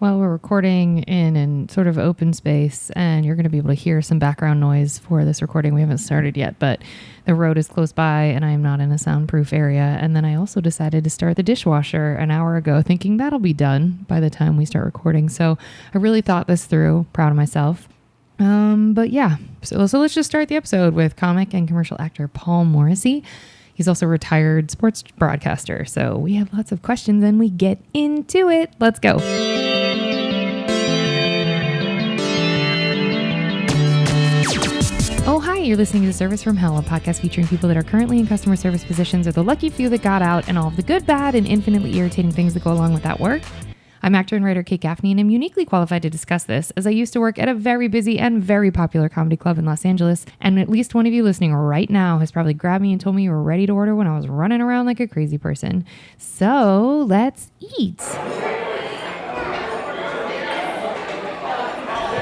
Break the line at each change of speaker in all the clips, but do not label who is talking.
Well, we're recording in an sort of open space, and you're going to be able to hear some background noise for this recording. We haven't started yet, but the road is close by, and I am not in a soundproof area. And then I also decided to start the dishwasher an hour ago, thinking that'll be done by the time we start recording. So I really thought this through, proud of myself. But yeah, so let's just start the episode with comic and commercial actor Paul Morrissey. He's also a retired sports broadcaster. So we have lots of questions and we get into it. Let's go. Oh, hi. You're listening to Service from Hell, a podcast featuring people that are currently in customer service positions or the lucky few that got out and all of the good, bad, and infinitely irritating things that go along with that work. I'm actor and writer Kate Gaffney, and I'm uniquely qualified to discuss this, as I used to work at a very busy and very popular comedy club in Los Angeles, and at least one of you listening right now has probably grabbed me and told me you were ready to order when I was running around like a crazy person. So, let's eat.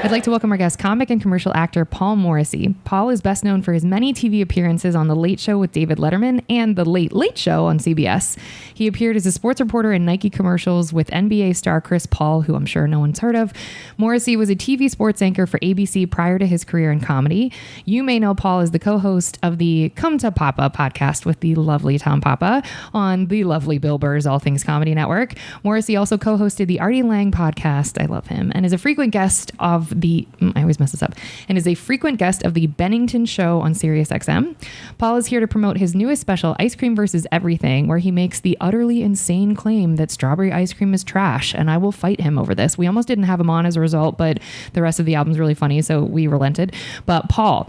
I'd like to welcome our guest, comic and commercial actor Paul Morrissey. Paul is best known for his many TV appearances on The Late Show with David Letterman and The Late Late Show on CBS. He appeared as a sports reporter in Nike commercials with NBA star Chris Paul, who I'm sure no one's heard of. Morrissey was a TV sports anchor for ABC prior to his career in comedy. You may know Paul as the co-host of the Come to Papa podcast with the lovely Tom Papa on the lovely Bill Burr's All Things Comedy Network. Morrissey also co-hosted the Artie Lang podcast, I love him, and is a frequent guest of I always mess this up, and is a frequent guest of the Bennington Show on SiriusXM. Paul is here to promote his newest special, Ice Cream vs. Everything, where he makes the utterly insane claim that strawberry ice cream is trash, and I will fight him over this. We almost didn't have him on as a result, but the rest of the album's really funny, so we relented. But Paul,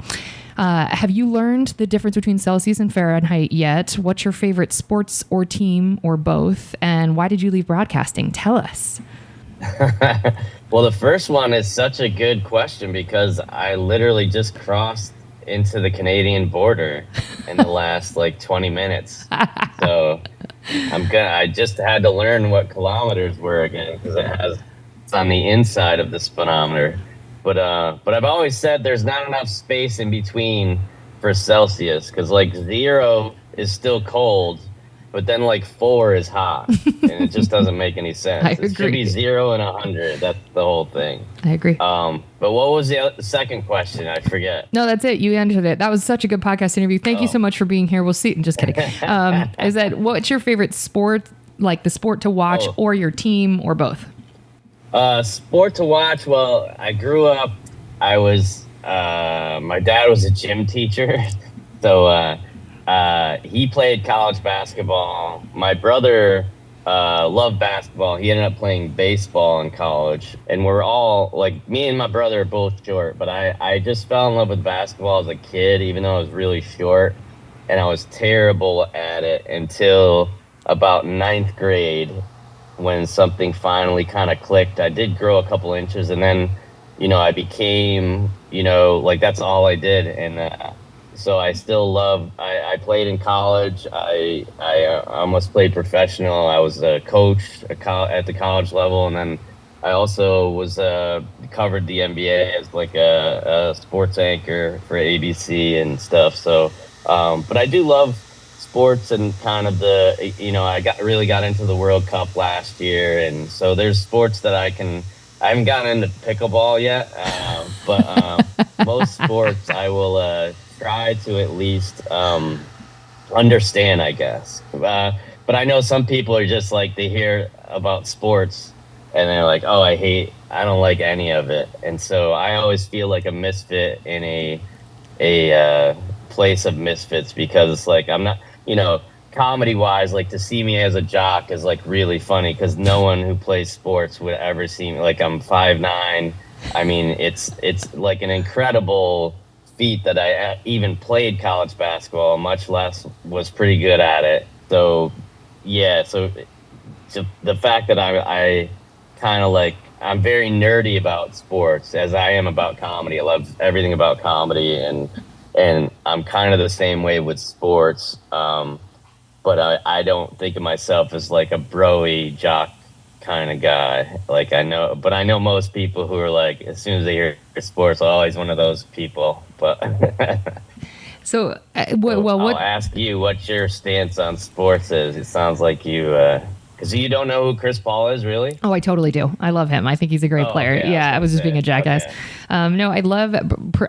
have you learned the difference between Celsius and Fahrenheit yet? What's your favorite sports or team or both? And why did you leave broadcasting? Tell us.
Well, the first one is such a good question because I literally just crossed into the Canadian border in the last 20 minutes. So I just had to learn what kilometers were again because it's on the inside of the speedometer. But I've always said there's not enough space in between for Celsius because 0 is still cold. But then 4 is hot, and it just doesn't make any sense.
I agree.
It should be 0 and 100. That's the whole thing.
I agree.
But what was the second question? I forget.
No, that's it. You answered it. That was such a good podcast interview. Thank you so much for being here. We'll see. I'm just kidding. Is that what's your favorite sport, like the sport to watch, or your team, or both?
Sport to watch. Well, I grew up. I was. My dad was a gym teacher, so. He played college basketball. My brother loved basketball. He ended up playing baseball in college. And we're all, me and my brother are both short. But I just fell in love with basketball as a kid, even though I was really short. And I was terrible at it until about 9th grade when something finally kind of clicked. I did grow a couple inches. And then, I became, that's all I did. And so I still love. I played in college. I almost played professional. I was a coach at the college level, and then I also was covered the NBA as a sports anchor for ABC and stuff. So, but I do love sports and kind of I really got into the World Cup last year, and so there's sports that I haven't gotten into pickleball yet, but most sports I will. Try to at least understand, I guess. But I know some people are just they hear about sports and they're like, oh, I don't like any of it. And so I always feel like a misfit in a place of misfits because I'm not, comedy wise, to see me as a jock is really funny because no one who plays sports would ever see me. I'm 5'9". I mean, it's an incredible feat that I even played college basketball, much less was pretty good at it. So, yeah, so the fact that I kind of I'm very nerdy about sports as I am about comedy. I love everything about comedy, and I'm kind of the same way with sports. But I don't think of myself as a bro-y jock kind of guy. I know most people who are as soon as they hear sports, oh, he's one of those people. But
so
I'll ask you what your stance on sports is. It sounds like you Because you don't know who Chris Paul is, really?
Oh, I totally do. I love him. I think he's a great player.
Okay,
Yeah, I was just being a jackass.
Okay.
No, I love.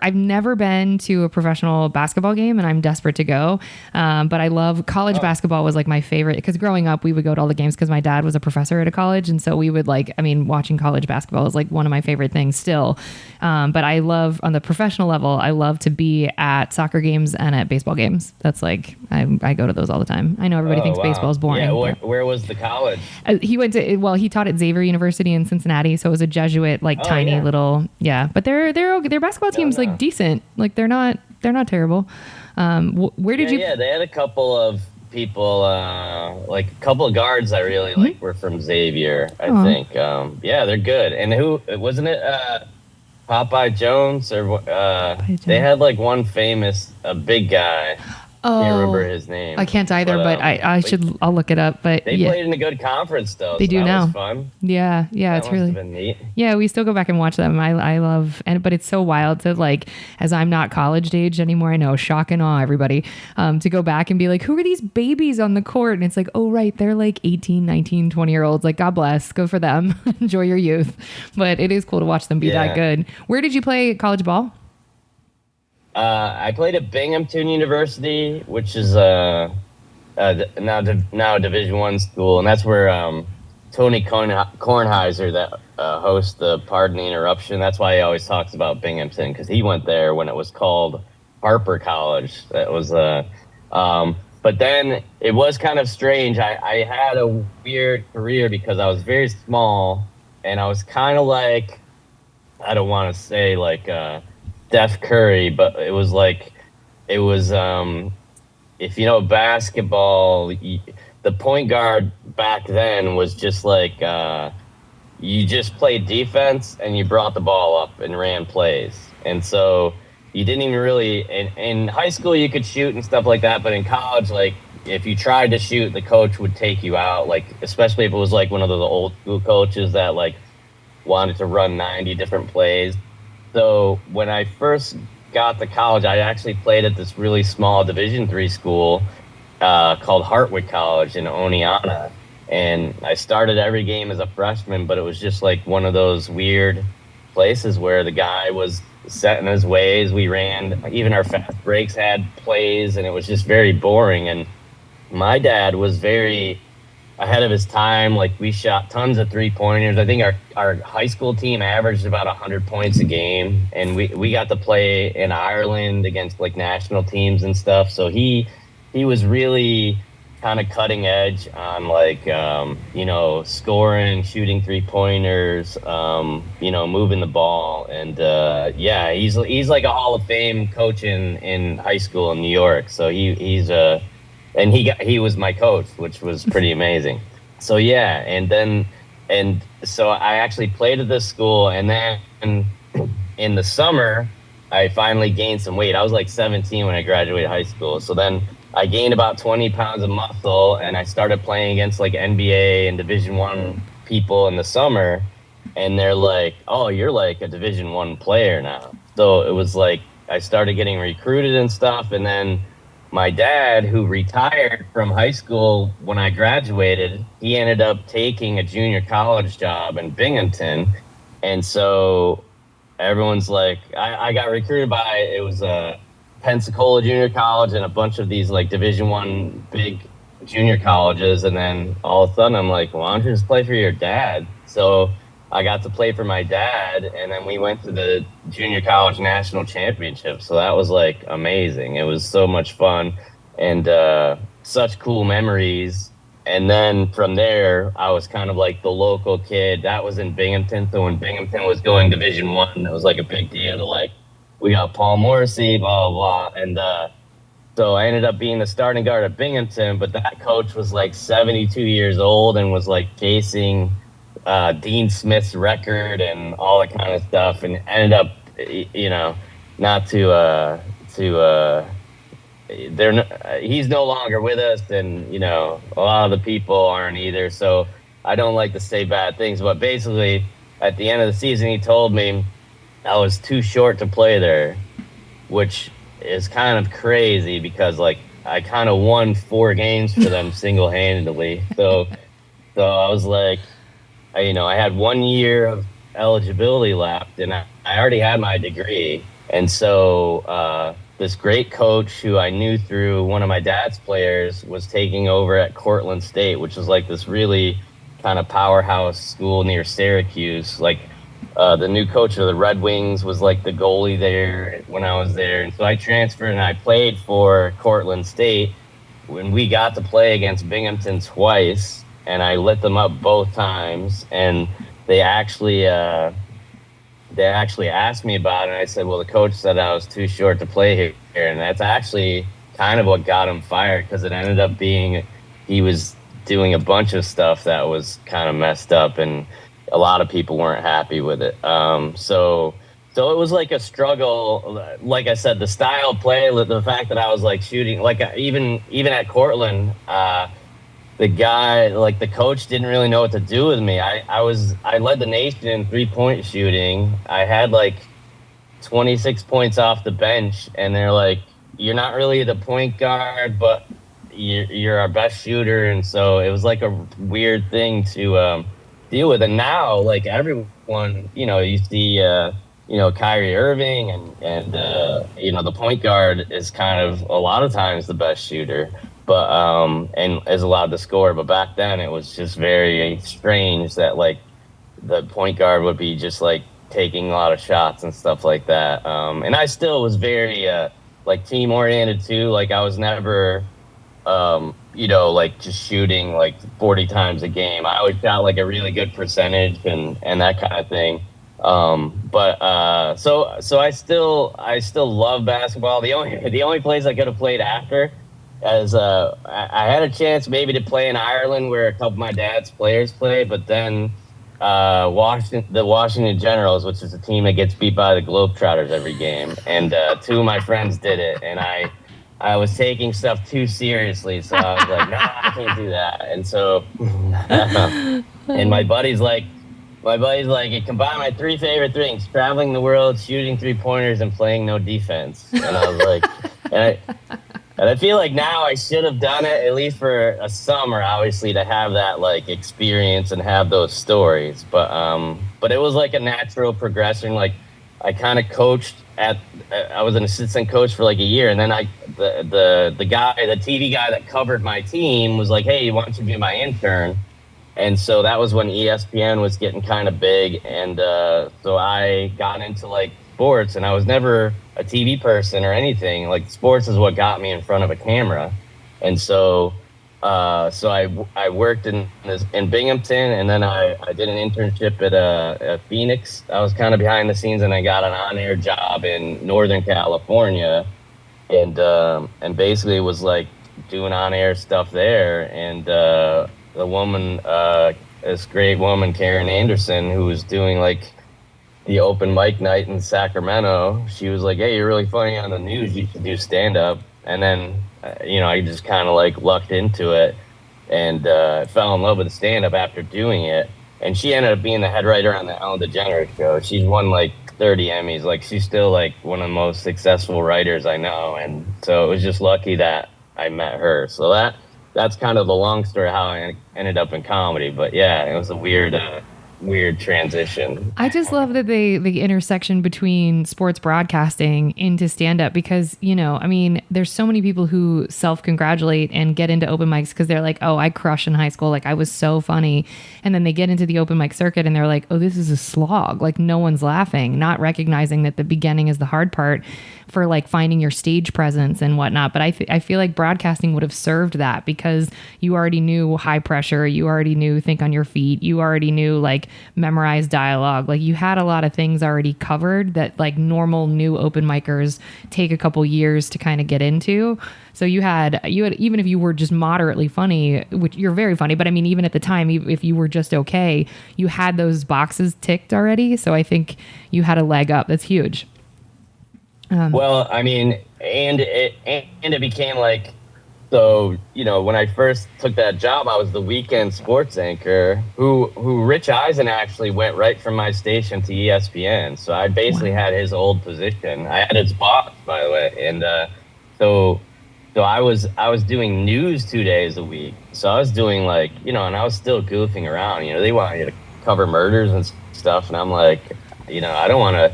I've never been to a professional basketball game, and I'm desperate to go. But I love college basketball. Was like my favorite because growing up, we would go to all the games because my dad was a professor at a college, and so we would like. I mean, watching college basketball is like one of my favorite things still. But I love on the professional level. I love to be at soccer games and at baseball games. That's like I go to those all the time. I know everybody thinks baseball is boring.
Yeah, where was the college?
He went to he taught at Xavier University in Cincinnati, so it was a Jesuit tiny little but their basketball team's like decent, like they're not terrible. Where did you?
Yeah, they had a couple of people, like a couple of guards I really like were from Xavier, I think. Yeah, they're good. And who wasn't it? Popeye Jones or they had like one famous a big guy. Can't remember his name.
I can't either, but I'll look it up. But
they played in a good conference though.
They do
that
now.
Was fun.
Yeah,
that
it's really
been neat.
Yeah, we still go back and watch them. I love but it's so wild to like as I'm not college age anymore. I know, shock and awe, everybody. To go back and be like, who are these babies on the court? And it's like, oh right, they're like 18, 19, 20-year-olds. Like God bless, go for them. Enjoy your youth. But it is cool to watch them be that good. Where did you play college ball?
I played at Binghamton University, which is now a Division I school, and that's where Tony Kornheiser, that hosts the Pardon the Interruption. That's why he always talks about Binghamton, because he went there when it was called Harper College. That was but then it was kind of strange. I had a weird career because I was very small, and I was kind of like, I don't want to say like Steph Curry, but it was if you know basketball, the point guard back then was just like you just played defense and you brought the ball up and ran plays, and so you didn't even really in high school you could shoot and stuff like that, but in college, like if you tried to shoot, the coach would take you out, like especially if it was like one of the old school coaches that like wanted to run 90 different plays. So when I first got to college, I actually played at this really small Division III school called Hartwick College in Oneonta. And I started every game as a freshman, but it was just like one of those weird places where the guy was set in his ways. We ran, even our fast breaks had plays, and it was just very boring. And my dad was very ahead of his time. Like we shot tons of 3-pointers. I think our high school team averaged about 100 points a game, and we got to play in Ireland against like national teams and stuff. So he was really kind of cutting edge on like scoring, shooting 3-pointers, moving the ball, and he's like a Hall of Fame coach in high school in New York. So he was my coach, which was pretty amazing. So so I actually played at this school, and then in the summer I finally gained some weight. I was like 17 when I graduated high school. So then I gained about 20 pounds of muscle, and I started playing against like NBA and Division I people in the summer, and they're like, "Oh, you're like a Division I player now." So it was like I started getting recruited and stuff, and then my dad, who retired from high school when I graduated, he ended up taking a junior college job in Binghamton. And so everyone's like, I got recruited by, it was Pensacola Junior College and a bunch of these like Division I big junior colleges. And then all of a sudden I'm like, why don't you just play for your dad? So I got to play for my dad, and then we went to the junior college national championship. So that was like amazing. It was so much fun and such cool memories. And then from there, I was kind of like the local kid. That was in Binghamton. So when Binghamton was going Division I, it was like a big deal to like, we got Paul Morrissey, blah, blah, blah. And so I ended up being the starting guard at Binghamton, but that coach was like 72 years old and was like chasing Dean Smith's record and all that kind of stuff, and ended up, not he's no longer with us, and a lot of the people aren't either. So I don't like to say bad things, but basically at the end of the season, he told me I was too short to play there, which is kind of crazy because like I kind of won 4 games for them single-handedly. So So I was like, I had 1 year of eligibility left, and I already had my degree. And so this great coach who I knew through one of my dad's players was taking over at Cortland State, which was like this really kind of powerhouse school near Syracuse. Like the new coach of the Red Wings was like the goalie there when I was there. And so I transferred and I played for Cortland State when we got to play against Binghamton twice, and I lit them up both times. And they actually asked me about it, and I said, well, the coach said I was too short to play here. And that's actually kind of what got him fired, because it ended up being he was doing a bunch of stuff that was kind of messed up, and a lot of people weren't happy with it. So it was like a struggle. Like I said, the style of play, the fact that I was like shooting, like even at Cortland, the guy, like the coach, didn't really know what to do with me. I led the nation in 3-point shooting. I had like 26 points off the bench, and they're like, "You're not really the point guard, but you're our best shooter." And so it was like a weird thing to deal with. And now, like everyone, you see. Kyrie Irving and the point guard is kind of a lot of times the best shooter, but and is allowed to score. But back then it was just very strange that like the point guard would be just like taking a lot of shots and stuff like that. And I still was very like team oriented too. Like I was never like just shooting like 40 times a game. I always shot like a really good percentage and that kind of thing. So I still love basketball. The only place I could have played after, as I had a chance maybe to play in Ireland where a couple of my dad's players played, but then the Washington Generals, which is a team that gets beat by the Globetrotters every game, and two of my friends did it, and I was taking stuff too seriously, so I was like, no, I can't do that. And so and my buddy's like, it combined my three favorite things: traveling the world, shooting 3-pointers, and playing no defense. And I was like, and I feel like now I should have done it at least for a summer, obviously, to have that like experience and have those stories. But it was like a natural progression. Like I kind of coached I was an assistant coach for like a year, and then the TV guy that covered my team was like, hey, why don't you be my intern? And so that was when ESPN was getting kind of big. And so I got into like sports, and I was never a TV person or anything. Like sports is what got me in front of a camera. And so I worked in Binghamton, and then I did an internship at Phoenix. I was kind of behind the scenes, and I got an on-air job in Northern California, and basically was like doing on-air stuff there. And the woman, this great woman, Karen Anderson, who was doing like the open mic night in Sacramento, she was like, hey, you're really funny on the news, you should do stand-up. And then, I just kind of like lucked into it and fell in love with stand-up after doing it. And she ended up being the head writer on the Ellen DeGeneres show. She's won like 30 Emmys. Like she's still like one of the most successful writers I know. And so it was just lucky that I met her. So that's kind of the long story how I ended up in comedy. But yeah, it was a weird transition.
I just love that the intersection between sports broadcasting into stand-up, because, there's so many people who self-congratulate and get into open mics because they're like, oh, I crushed in high school. Like I was so funny. And then they get into the open mic circuit and they're like, oh, this is a slog. Like no one's laughing, not recognizing that the beginning is the hard part for like finding your stage presence and whatnot. But I feel like broadcasting would have served that, because you already knew high pressure. You already knew think on your feet. You already knew like memorize dialogue. Like you had a lot of things already covered that like normal new open micers take a couple years to kind of get into. So you had, even if you were just moderately funny, which you're very funny, but I mean, even at the time, if you were just okay, you had those boxes ticked already. So I think you had a leg up. That's huge.
Well, I mean, and it became like, so, when I first took that job, I was the weekend sports anchor who Rich Eisen actually went right from my station to ESPN. So I basically had his old position. I had his boss, by the way. And so So I was doing news 2 days a week. So I was doing like, and I was still goofing around. They want you to cover murders and stuff, and I'm like, I don't want to.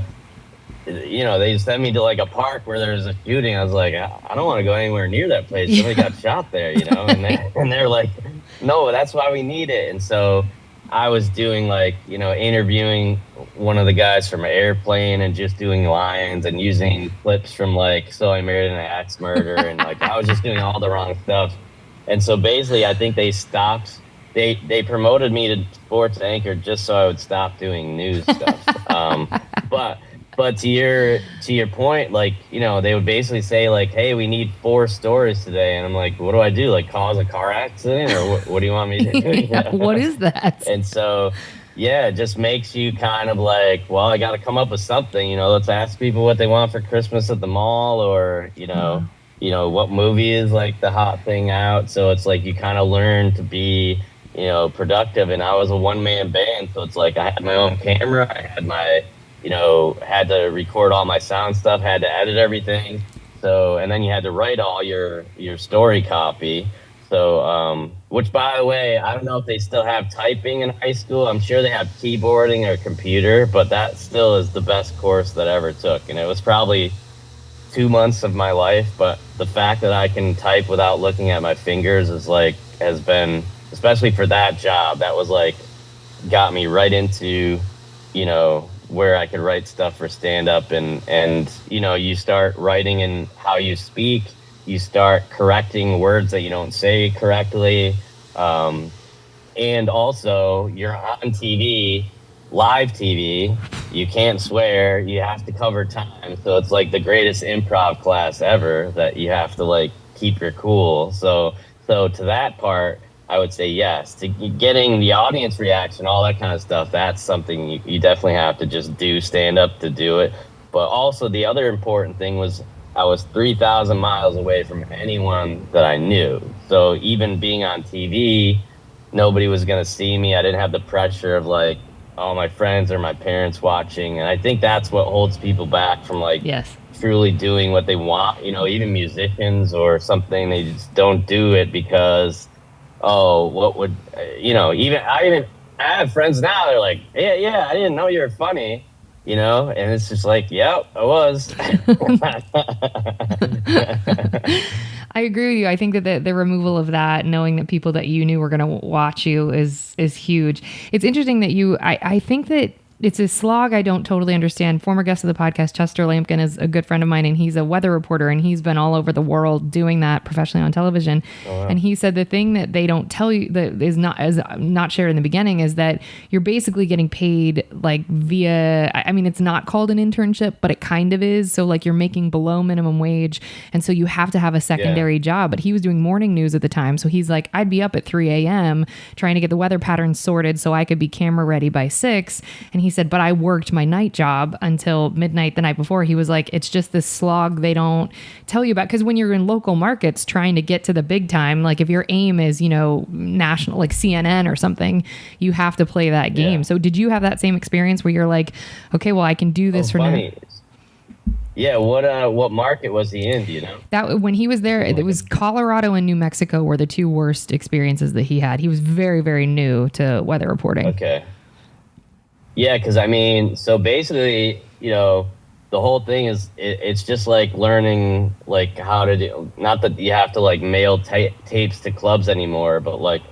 They sent me to like a park where there's a shooting. I was like, I don't want to go anywhere near that place. Somebody got shot there, and they're like, no, that's why we need it. And so I was doing like, interviewing one of the guys from Airplane and just doing lines and using clips from like So I Married an Axe Murder, and like I was just doing all the wrong stuff. And so basically, I think they stopped. They promoted me to sports anchor just so I would stop doing news stuff. But to your point, like, they would basically say like, hey, we need 4 stories today, and I'm like, what do I do? Like cause a car accident, or what do you want me to do?
Yeah, what is that?
And so, yeah, it just makes you kind of like, well, I got to come up with something. Let's ask people what they want for Christmas at the mall, or what movie is like the hot thing out. So it's like you kind of learn to be productive. And I was a one-man band, so it's like I had my own camera, I had my had to record all my sound stuff, had to edit everything. So, and then you had to write all your story copy. So, which by the way, I don't know if they still have typing in high school. I'm sure they have keyboarding or computer, but that still is the best course that I ever took. And it was probably 2 months of my life, but the fact that I can type without looking at my fingers has been, especially for that job, that was like, got me right into, where I could write stuff for stand-up, and you start writing in how you speak, you start correcting words that you don't say correctly, and also you're on TV, live TV, you can't swear, you have to cover time, so it's like the greatest improv class ever that you have to like keep your cool. So to that part, I would say yes. To getting the audience reaction, all that kind of stuff, that's something you definitely have to just do stand up to do it. But also the other important thing was I was 3,000 miles away from anyone that I knew. So even being on TV, nobody was going to see me. I didn't have the pressure of like all my friends or my parents watching. And I think that's what holds people back from like truly doing what they want. Even musicians or something, they just don't do it because what would I have friends now, they're like, yeah, I didn't know you were funny, and it's just like, yep, I was.
I agree with you. I think that the removal of that, knowing that people that you knew were going to watch you is huge. It's interesting that I think that it's a slog I don't totally understand. Former guest of the podcast, Chester Lampkin, is a good friend of mine, and he's a weather reporter, and he's been all over the world doing that professionally on television. Oh, wow. And he said the thing that they don't tell you, that is not shared in the beginning, is that you're basically getting paid like via, I mean, it's not called an internship, but it kind of is. So like you're making below minimum wage, and so you have to have a secondary job. But he was doing morning news at the time, so he's like, I'd be up at 3 a.m. trying to get the weather patterns sorted so I could be camera ready by 6. And he said, but I worked my night job until midnight the night before. He was like, it's just this slog they don't tell you about. Because when you're in local markets trying to get to the big time, like if your aim is, national, like CNN or something, you have to play that game. Yeah. So did you have that same experience where you're like, okay, well, I can do this for now?
Yeah, what market was he in, do you know?
That when he was there, it was Colorado and New Mexico were the 2 worst experiences that he had. He was very, very new to weather reporting.
Okay. Yeah, because I mean, so basically, the whole thing is it's just like learning like how to do. Not that you have to like mail tapes to clubs anymore, but like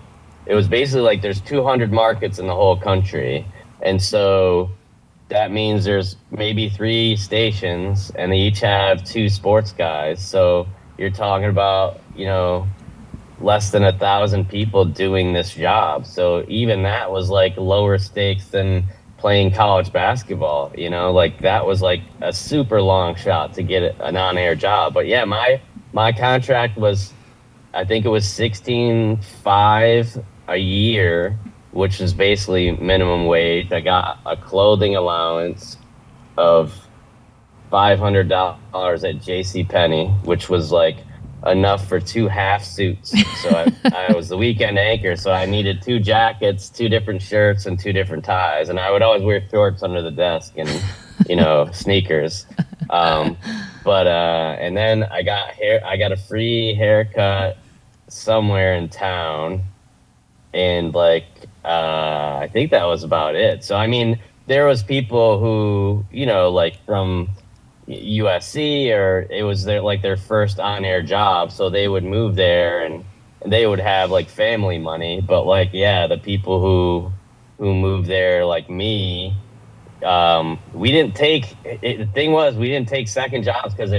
it was basically like there's 200 markets in the whole country, and so that means there's maybe 3 stations, and they each have 2 sports guys. So you're talking about less than 1,000 people doing this job. So even that was like lower stakes than playing college basketball, like that was like a super long shot to get an on-air job. But yeah, my contract was, I think it was $16,500 a year, which is basically minimum wage. I got a clothing allowance of $500 at JCPenney, which was like enough for 2 half suits. So I was the weekend anchor, so I needed 2 jackets, 2 different shirts, and 2 different ties. And I would always wear shorts under the desk and, sneakers. But and then I got a free haircut somewhere in town, and like I think that was about it. So I mean, there was people who, like from USC, or it was their first on-air job, so they would move there, and they would have like family money. But like, yeah, the people who moved there like me, we didn't the thing was, we didn't take second jobs because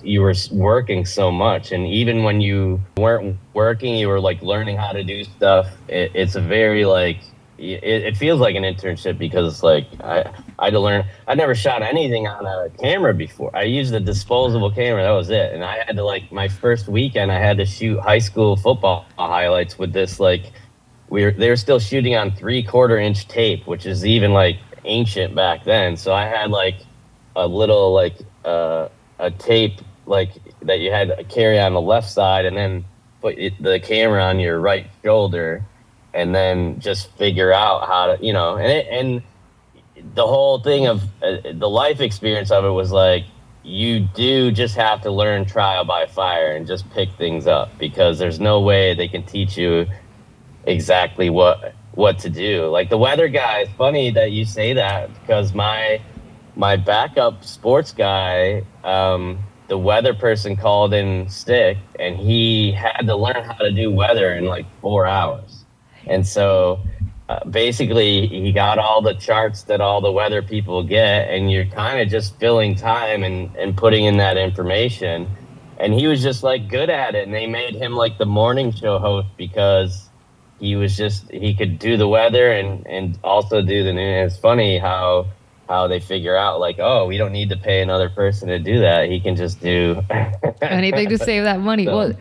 you were working so much, and even when you weren't working, you were like learning how to do stuff. It's a very like it feels like an internship, because it's like I had to learn. I never shot anything on a camera before. I used a disposable camera, that was it. And I had to, like, my first weekend, I had to shoot high school football highlights with this, like, they were still shooting on 3/4 inch tape, which is even like ancient back then. So I had like a little like a tape like that you had to carry on the left side, and then put the camera on your right shoulder, and then just figure out how to, and the whole thing of the life experience of it was like, you do just have to learn trial by fire and just pick things up, because there's no way they can teach you exactly what to do. Like the weather guy, it's funny that you say that, because my backup sports guy, the weather person called in sick, and he had to learn how to do weather in like 4 hours. And so basically he got all the charts that all the weather people get, and you're kind of just filling time and putting in that information. And he was just like good at it, and they made him like the morning show host, because he could do the weather and also do the news. It's funny how they figure out, like, oh, we don't need to pay another person to do that. He can just do
anything to save that money. So, well,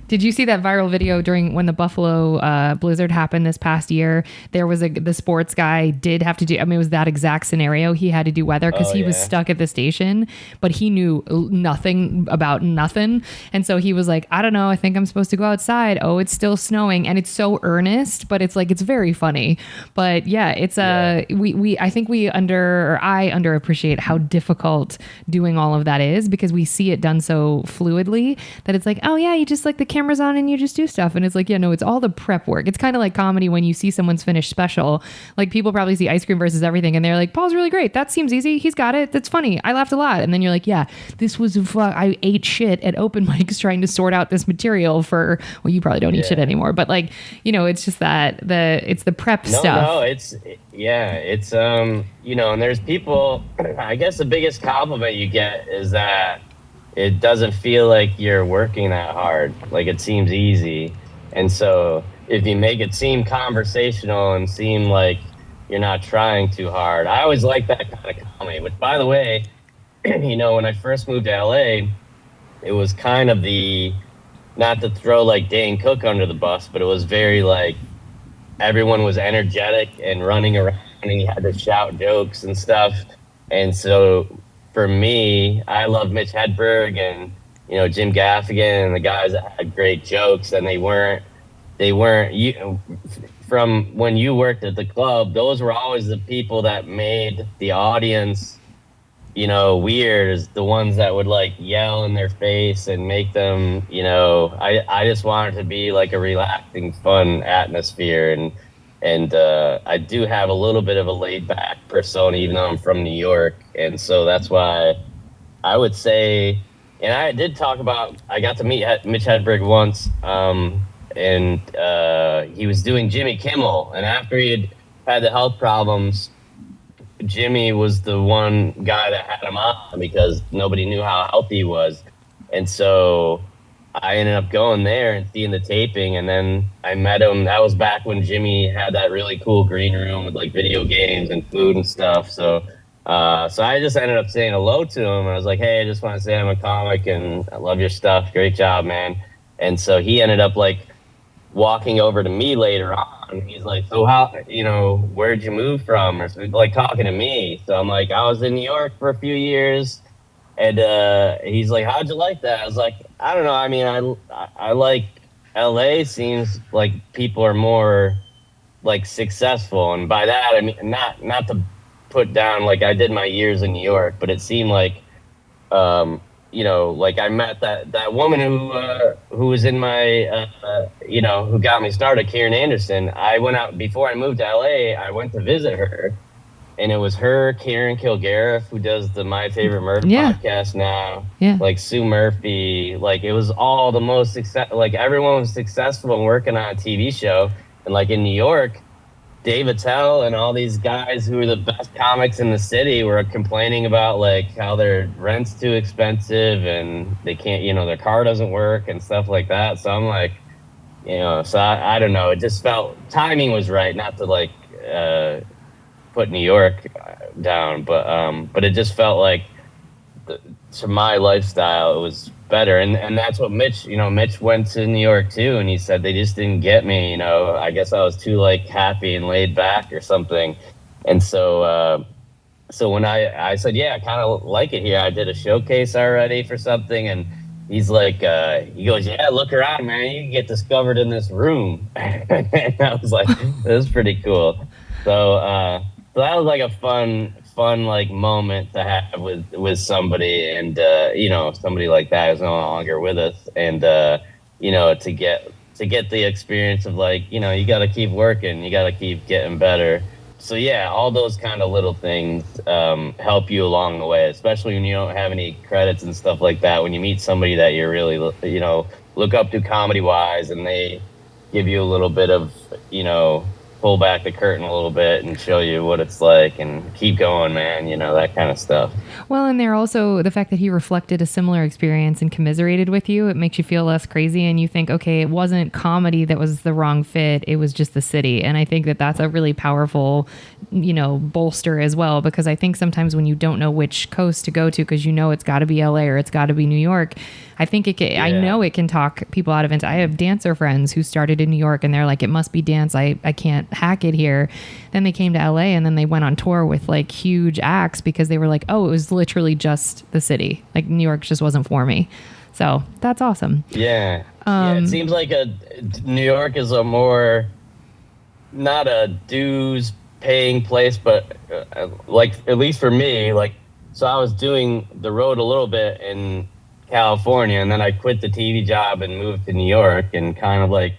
did you see that viral video during when the Buffalo blizzard happened this past year? There was the sports guy did have to do, I mean, it was that exact scenario. He had to do weather because he was stuck at the station, but he knew nothing about nothing. And so he was like, I don't know, I think I'm supposed to go outside. Oh, it's still snowing. And it's so earnest, but it's like, it's very funny. But yeah, it's I think I underappreciate how difficult doing all of that is, because we see it done so fluidly that it's like, oh yeah, you just like the camera's on and you just do stuff. And it's like, yeah, no, it's all the prep work. It's kind of like comedy when you see someone's finished special. Like people probably see Ice Cream versus Everything and they're like, Paul's really great. That seems easy. He's got it. That's funny. I laughed a lot. And then you're like, yeah, this was I ate shit at open mics trying to sort out this material for, well, you probably don't eat shit anymore, but like, it's just that it's the prep stuff.
No, it's and there's people, I guess the biggest compliment you get is that it doesn't feel like you're working that hard. Like it seems easy. And so if you make it seem conversational and seem like you're not trying too hard, I always like that kind of comedy. Which, by the way, when I first moved to LA, it was kind of not to throw like Dane Cook under the bus, but it was very like everyone was energetic and running around and you had to shout jokes and stuff. And so for me, I love Mitch Hedberg and Jim Gaffigan and the guys that had great jokes, and they weren't from when you worked at the club. Those were always the people that made the audience weird, is the ones that would like yell in their face and make them I just wanted to be like a relaxing, fun atmosphere, and I do have a little bit of a laid-back persona, even though I'm from New York. And so that's why I would say, and I did talk about, I got to meet Mitch Hedberg once, and he was doing Jimmy Kimmel. And after he had the health problems, Jimmy was the one guy that had him on because nobody knew how healthy he was. And so I ended up going there and seeing the taping, and then I met him. That was back when Jimmy had that really cool green room with like video games and food and stuff. So I just ended up saying hello to him. I was like, hey, I just want to say I'm a comic and I love your stuff. Great job, man. And so he ended up like walking over to me later on. He's like, so how, where'd you move from? Or like talking to me. So I'm like, I was in New York for a few years. And he's like, how'd you like that? I was like, I don't know. I mean, I like LA. Seems like people are more like successful. And by that, I mean, not to put down, like I did my years in New York, but it seemed like like I met that woman who was in my who got me started, Karen Anderson. I went out before I moved to LA. I went to visit her, and it was her, Karen Kilgariff, who does the My Favorite Murder podcast now.
Yeah.
Like Sue Murphy. Like it was all the most like everyone was successful in working on a TV show, and like in New York, Dave Attell and all these guys who are the best comics in the city were complaining about like how their rent's too expensive and they can't, their car doesn't work and stuff like that. So I'm like, so I don't know. It just felt timing was right, not to like put New York down, but it just felt like to my lifestyle it was better, and that's what Mitch went to New York too, and he said they just didn't get me. I guess I was too like happy and laid back or something, and so when I said, yeah, I kind of like it here, I did a showcase already for something, and he's like, he goes, yeah, look around, man, you can get discovered in this room. And I was like, this is pretty cool. So that was like a fun like moment to have with somebody, and somebody like that is no longer with us, and to get the experience of like, you got to keep working, you got to keep getting better. So yeah, all those kind of little things help you along the way, especially when you don't have any credits and stuff like that. When you meet somebody that you really look up to comedy wise, and they give you a little bit of pull back the curtain a little bit and show you what it's like and keep going, man, that kind of stuff.
Well, and they're also the fact that he reflected a similar experience and commiserated with you, it makes you feel less crazy, and you think, okay, it wasn't comedy that was the wrong fit, it was just the city. And I think that that's a really powerful, bolster as well, because I think sometimes when you don't know which coast to go to, because it's got to be LA or it's got to be New York, I think I know it can talk people out of it. I have dancer friends who started in New York and they're like, it must be dance, I can't hack it here. Then they came to LA and then they went on tour with like huge acts because they were like, oh, it was literally just the city. Like New York just wasn't for me. So that's awesome.
Yeah. It seems like New York is a more, not a dues paying place, but like, at least for me, like, so I was doing the road a little bit in California, and then I quit the TV job and moved to New York and kind of like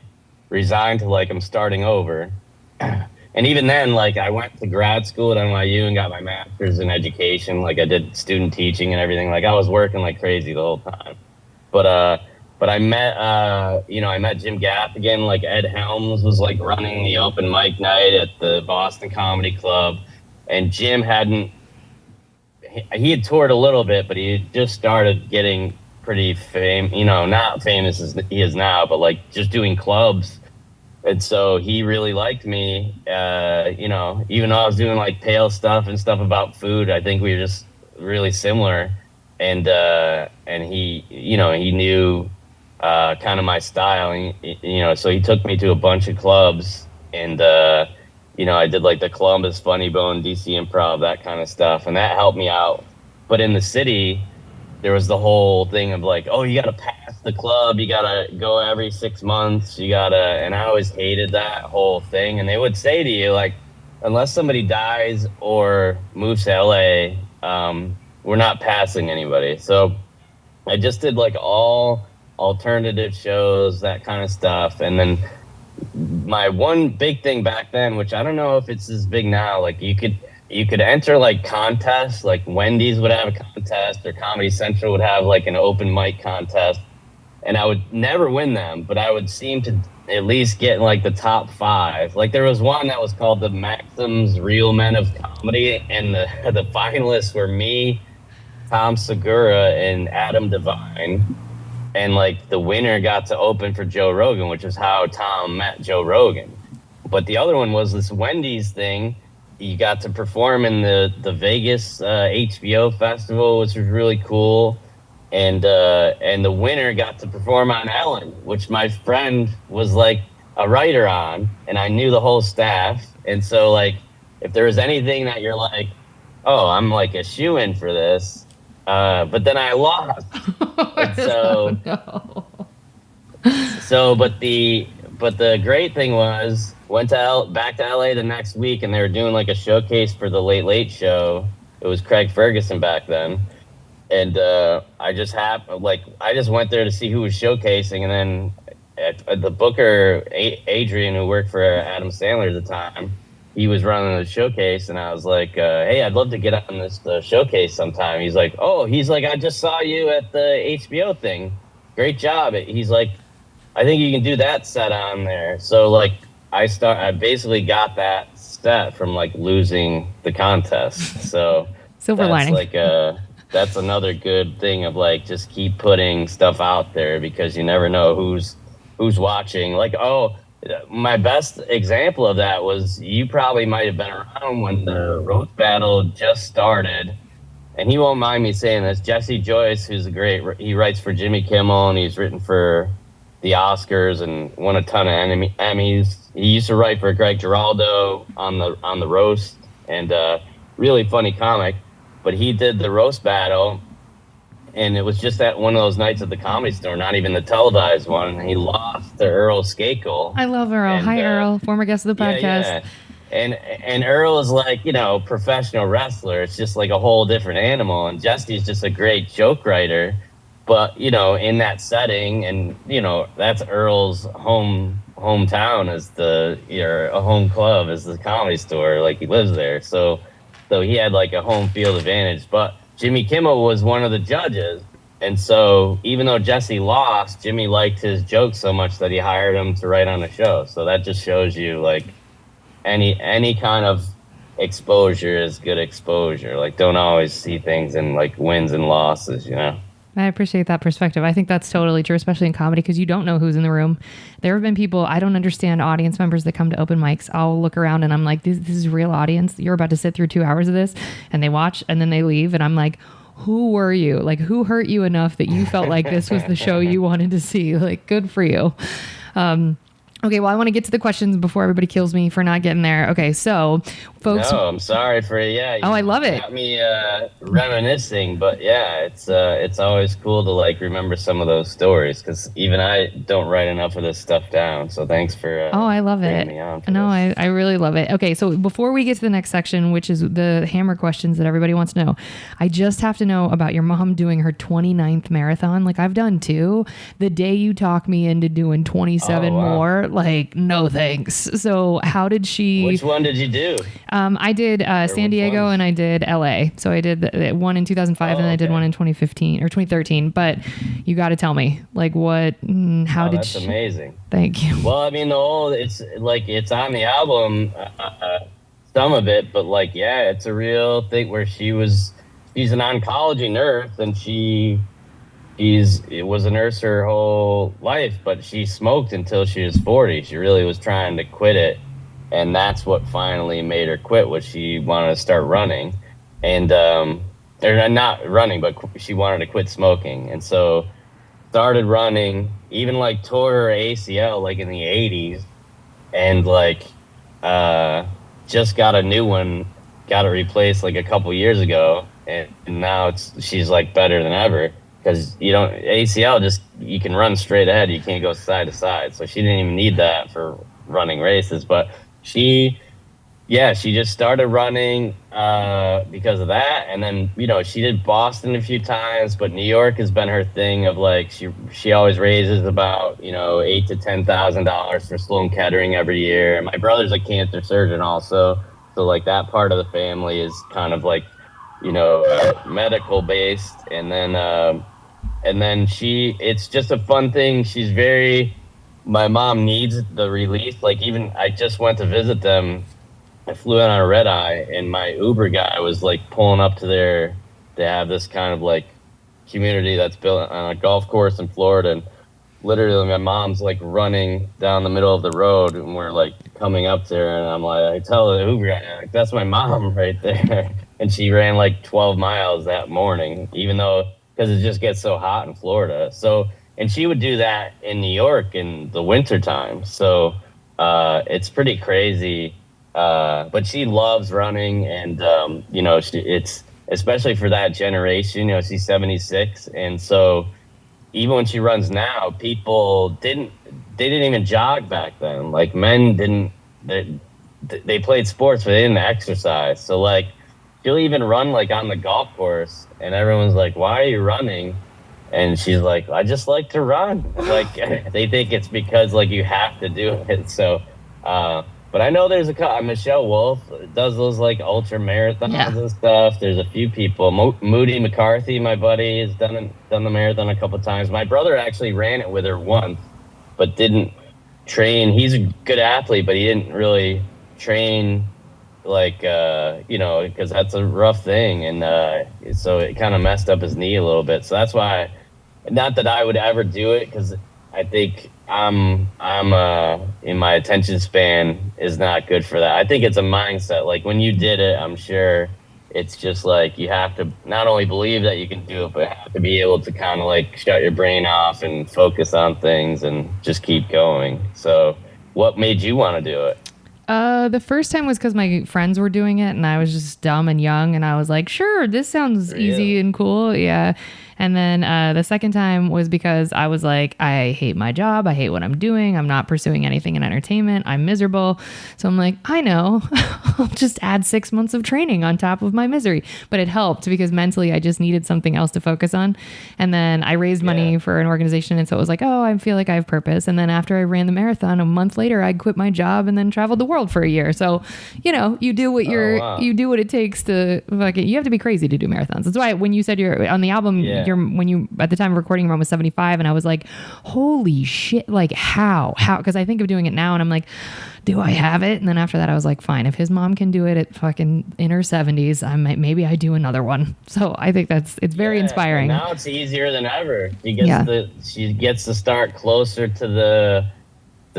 resigned to like I'm starting over. And even then, like I went to grad school at NYU and got my master's in education. Like I did student teaching and everything. Like I was working like crazy the whole time. But I met I met Jim Gaffigan. Like Ed Helms was like running the open mic night at the Boston Comedy Club, and Jim he had toured a little bit, but he had just started getting pretty not famous as he is now, but like just doing clubs. And so he really liked me, even though I was doing like pale stuff and stuff about food. I think we were just really similar, and he knew kind of my style, and, so he took me to a bunch of clubs, and I did like the Columbus Funny Bone, DC Improv, that kind of stuff, and that helped me out. But in the city, there was the whole thing of like, oh, you got to pass the club, you got to go every 6 months, and I always hated that whole thing. And they would say to you, like, unless somebody dies or moves to LA, we're not passing anybody. So I just did like all alternative shows, that kind of stuff. And then my one big thing back then, which I don't know if it's as big now, like you could enter like contests, like Wendy's would have a contest or Comedy Central would have like an open mic contest, and I would never win them, but I would seem to at least get in like the top 5. Like there was one that was called the Maxim's Real Men of Comedy, and the finalists were me, Tom Segura, and Adam Devine. And like the winner got to open for Joe Rogan, which is how Tom met Joe Rogan. But the other one was this Wendy's thing. You got to perform in the Vegas HBO festival, which was really cool. And the winner got to perform on Ellen, which my friend was like a writer on, and I knew the whole staff. And so like, if there was anything that you're like, oh, I'm like a shoo-in for this, but then I lost. And so, but the great thing was, went back to LA the next week, and they were doing like a showcase for the Late Late Show. It was Craig Ferguson back then. and I just went there to see who was showcasing, and then at the booker Adrian, who worked for Adam Sandler at the time, he was running the showcase, and I was like, "Hey, I'd love to get on this showcase sometime." He's like, "Oh, he's like, I just saw you at the HBO thing. Great job." He's like, "I think you can do that set on there." So like, I basically got that set from like losing the contest. So
Silver
that's
lining.
like that's another good thing of like just keep putting stuff out there because you never know who's watching. Like, oh, my best example of that was you probably might have been around when the roast battle just started, and he won't mind me saying this. Jesse Joyce, who's a great, he writes for Jimmy Kimmel and he's written for the Oscars and won a ton of Emmys. He used to write for Greg Giraldo on the roast, and really funny comic. But he did the roast battle, and it was just that one of those nights at the Comedy Store, not even the televised one. And he lost to Earl Skakel.
I love Earl.
And
Hi, Earl, former guest of the
yeah,
podcast.
yeah. And Earl is like, professional wrestler. It's just like a whole different animal. And Jesse's just a great joke writer. But, in that setting, and that's Earl's hometown as a home club as the Comedy Store. Like he lives there. So he had like a home field advantage. But Jimmy Kimmel was one of the judges. And so even though Jesse lost, Jimmy liked his jokes so much that he hired him to write on the show. So that just shows you like any kind of exposure is good exposure. Like don't always see things in like wins and losses.
I appreciate that perspective. I think that's totally true, especially in comedy, because you don't know who's in the room. There have been people, I don't understand audience members that come to open mics. I'll look around and I'm like, this is real audience. You're about to sit through 2 hours of this, and they watch and then they leave. And I'm like, who were you? Like, who hurt you enough that you felt like this was the show you wanted to see? Like, good for you. Okay, well, I want to get to the questions before everybody kills me for not getting there. Okay, so, folks.
No, I'm sorry for
I love it.
Got me reminiscing, but yeah, it's always cool to like remember some of those stories because even I don't write enough of this stuff down. So thanks for
I love it. No, I really love it. Okay, so before we get to the next section, which is the hammer questions that everybody wants to know, I just have to know about your mom doing her 29th marathon. Like I've done two. The day you talk me into doing 27 more. Like, no thanks. So how did she...
Which one did you do?
I did San Diego and I did LA. So I did one in 2005 and then I did one in 2015 or 2013. But you got to tell me, like, what, how did
that's amazing.
Thank you.
Well, I mean, it's like, it's on the album, some of it, but like, yeah, it's a real thing where she's an oncology nurse and it was a nurse her whole life, but she smoked until she was 40. She really was trying to quit it, and that's what finally made her quit. Was she wanted to start running, and or not running, but she wanted to quit smoking, and so started running. Even like tore her ACL like in the 80s, and like just got a new one, got it replaced like a couple years ago, and now she's like better than ever. Because ACL you can run straight ahead, you can't go side to side. So she didn't even need that for running races. But she just started running because of that. And then, she did Boston a few times, but New York has been her thing of like, she always raises about, $8,000 to $10,000 for Sloan Kettering every year. And my brother's a cancer surgeon also. So like that part of the family is kind of like, medical based. And then it's just a fun thing. My mom needs the release. Like even I just went to visit them. I flew in on a red eye and my Uber guy was like pulling up to they have this kind of like community that's built on a golf course in Florida. And literally my mom's like running down the middle of the road and we're like coming up there and I'm like, I tell the Uber guy, like, that's my mom right there. And she ran like 12 miles that morning, even though, because it just gets so hot in Florida. So, and she would do that in New York in the wintertime. So it's pretty crazy. But she loves running and, it's especially for that generation, she's 76. And so even when she runs now, people didn't even jog back then. Like men they played sports, but they didn't exercise. So like, she'll even run like on the golf course, and everyone's like, "Why are you running?" And she's like, "I just like to run." Like they think it's because like you have to do it. So, but I know there's Michelle Wolf does those like ultra
Yeah.
marathons and stuff. There's a few people. Moody McCarthy, my buddy, has done the marathon a couple times. My brother actually ran it with her once, but didn't train. He's a good athlete, but he didn't really train like because that's a rough thing, and so it kind of messed up his knee a little bit. So that's why, not that I would ever do it, because I think I'm in my attention span is not good for that. I think it's a mindset. Like when you did it, I'm sure it's just like you have to not only believe that you can do it, but have to be able to kind of like shut your brain off and focus on things and just keep going. So what made you want to do it?
The first time was because my friends were doing it and I was just dumb and young and I was like, sure, this sounds easy
Really?
and cool. Yeah. And then the second time was because I was like, I hate my job. I hate what I'm doing. I'm not pursuing anything in entertainment. I'm miserable. So I'm like, I know. I'll just add 6 months of training on top of my misery. But it helped because mentally I just needed something else to focus on. And then I raised
Yeah.
money for an organization. And so it was like, oh, I feel like I have purpose. And then after I ran the marathon, a month later, I quit my job and then traveled the world for a year. So, you do what
Oh wow.
you do what it takes to fucking, you have to be crazy to do marathons. That's why when you said you're on the album,
Yeah.
when you, at the time of recording, your mom was 75. And I was like, holy shit, like how, cause I think of doing it now and I'm like, do I have it? And then after that, I was like, fine, if his mom can do it at fucking in her 70s, maybe I do another one. So I think it's very
Yeah, and
inspiring.
now it's easier than ever.
Yeah.
She gets to start closer to the